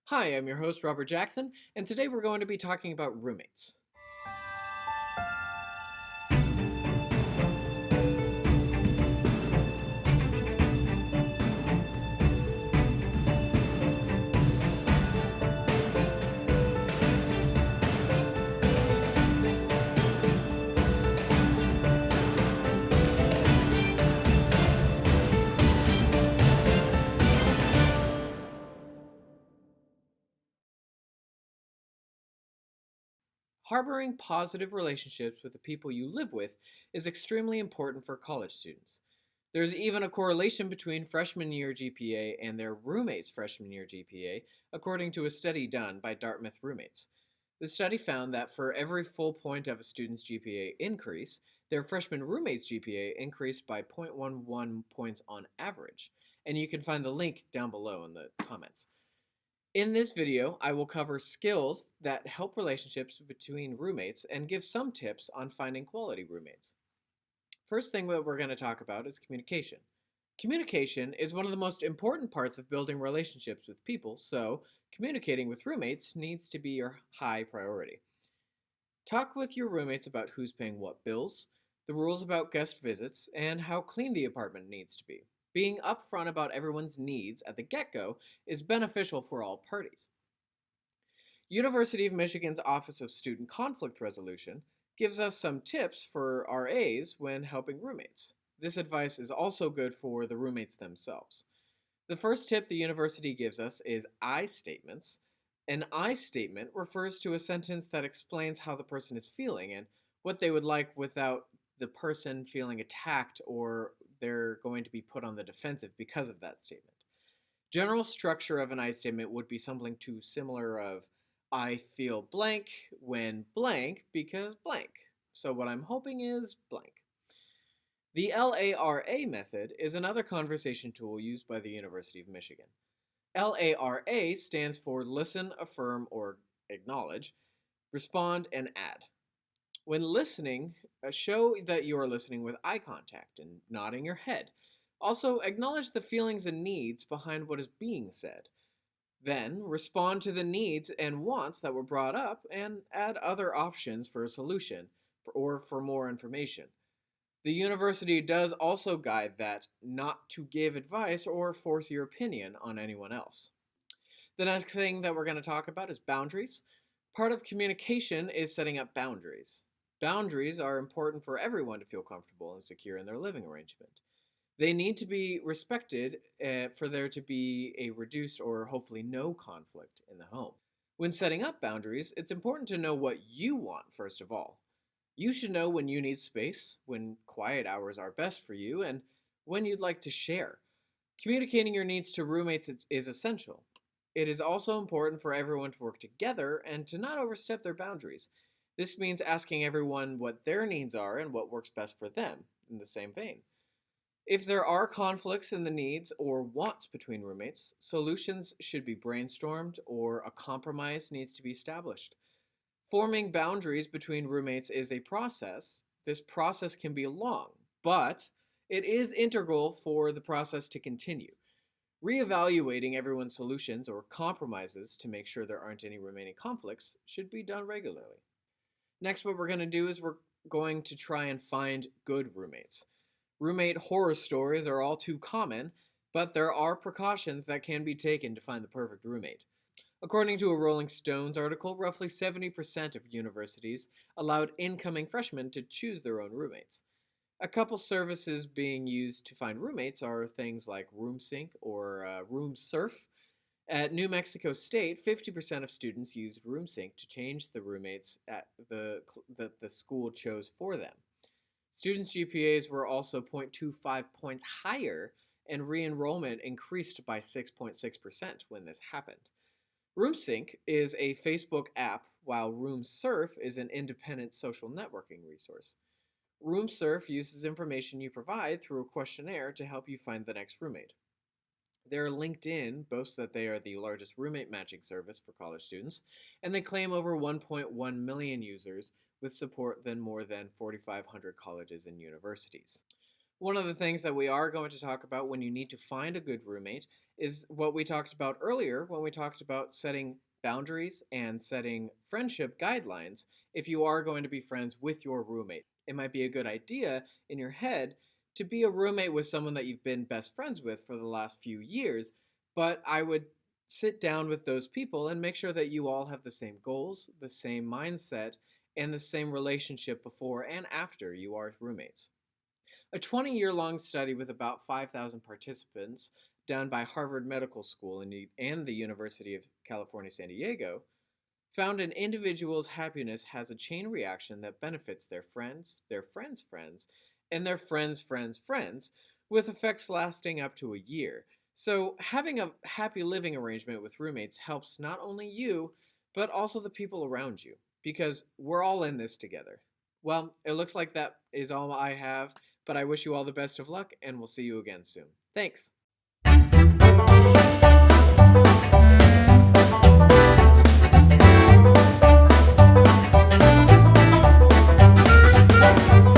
Hi, I'm your host, Robert Jackson, and today we're going to be talking about roommates. Harboring positive relationships with the people you live with is extremely important for college students. There's even a correlation between freshman year GPA and their roommates' freshman year GPA, according to a study done by Dartmouth roommates. The study found that for every full point of a student's GPA increase, their freshman roommate's GPA increased by 0.11 points on average. And you can find the link down below in the comments. In this video, I will cover skills that help relationships between roommates and give some tips on finding quality roommates. First thing that we're going to talk about is communication. Communication is one of the most important parts of building relationships with people, so communicating with roommates needs to be your high priority. Talk with your roommates about who's paying what bills, the rules about guest visits, and how clean the apartment needs to be. Being upfront about everyone's needs at the get-go is beneficial for all parties. University of Michigan's Office of Student Conflict Resolution gives us some tips for RAs when helping roommates. This advice is also good for the roommates themselves. The first tip the university gives us is I statements. An I statement refers to a sentence that explains how the person is feeling and what they would like without the person feeling attacked or they're going to be put on the defensive because of that statement. General structure of an I statement would be something too similar of I feel blank when blank because blank. So what I'm hoping is blank. The LARA method is another conversation tool used by the University of Michigan. LARA stands for listen, affirm, or acknowledge, respond, and add. When listening, show that you are listening with eye contact and nodding your head. Also, acknowledge the feelings and needs behind what is being said. Then, respond to the needs and wants that were brought up and add other options for a solution or for more information. The university does also guide that not to give advice or force your opinion on anyone else. The next thing that we're going to talk about is boundaries. Part of communication is setting up boundaries. Boundaries are important for everyone to feel comfortable and secure in their living arrangement. They need to be respected for there to be a reduced or hopefully no conflict in the home. When setting up boundaries, it's important to know what you want first of all. You should know when you need space, when quiet hours are best for you, and when you'd like to share. Communicating your needs to roommates is essential. It is also important for everyone to work together and to not overstep their boundaries. This means asking everyone what their needs are and what works best for them in the same vein. If there are conflicts in the needs or wants between roommates, solutions should be brainstormed or a compromise needs to be established. Forming boundaries between roommates is a process. This process can be long, but it is integral for the process to continue. Reevaluating everyone's solutions or compromises to make sure there aren't any remaining conflicts should be done regularly. Next, what we're going to do is we're going to try and find good roommates. Roommate horror stories are all too common, but there are precautions that can be taken to find the perfect roommate. According to a Rolling Stones article, roughly 70% of universities allowed incoming freshmen to choose their own roommates. A couple services being used to find roommates are things like RoomSync or RoomSurf. At New Mexico State, 50% of students used RoomSync to change the roommates that the school chose for them. Students' GPAs were also 0.25 points higher, and re-enrollment increased by 6.6% when this happened. RoomSync is a Facebook app, while RoomSurf is an independent social networking resource. RoomSurf uses information you provide through a questionnaire to help you find the next roommate. Their LinkedIn boasts that they are the largest roommate matching service for college students, and they claim over 1.1 million users with support than more than 4,500 colleges and universities. One of the things that we are going to talk about when you need to find a good roommate is what we talked about earlier when we talked about setting boundaries and setting friendship guidelines if you are going to be friends with your roommate. It might be a good idea in your head to be a roommate with someone that you've been best friends with for the last few years, but I would sit down with those people and make sure that you all have the same goals, the same mindset, and the same relationship before and after you are roommates. A 20-year-long study with about 5,000 participants done by Harvard Medical School and the University of California, San Diego, found an individual's happiness has a chain reaction that benefits their friends, their friends' friends, and their friends' friends' friends, with effects lasting up to a year. So, having a happy living arrangement with roommates helps not only you, but also the people around you, because we're all in this together. Well, it looks like that is all I have, but I wish you all the best of luck, and we'll see you again soon. Thanks!